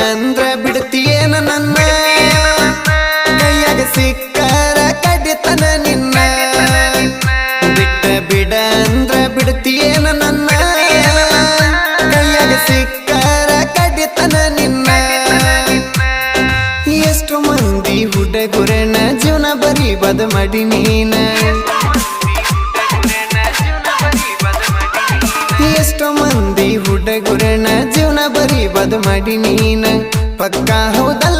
ಅಂದ್ರ ಬಿಡ್ತೀಯೇನ ನನ್ನ ಕೈಯಾಗ ಸಿಕ್ಕಾರ ಕಡಿತನ ನಿನ್ನ ಬಿಡ ಅಂದ್ರ ಬಿಡ್ತೀಯೇನ ನನ್ನ ಕೈಯಾಗ ಸಿಕ್ಕಾರ ಕಡಿತನ ನಿನ್ನ ಎಷ್ಟು ಮಂದಿ ಹುಡುಗರನ ಜೀವನ ಬರೀ ಬದ ಮಾಡಿ ನೀನ ಎಷ್ಟೋ ಮಂದಿ ಹುಡುಗರನ ಜೀವನ ಬರೀ ಬದ ಮಾಡಿ ನೀನ ಪಕ್ಕ ಹೌದಲ್ಲ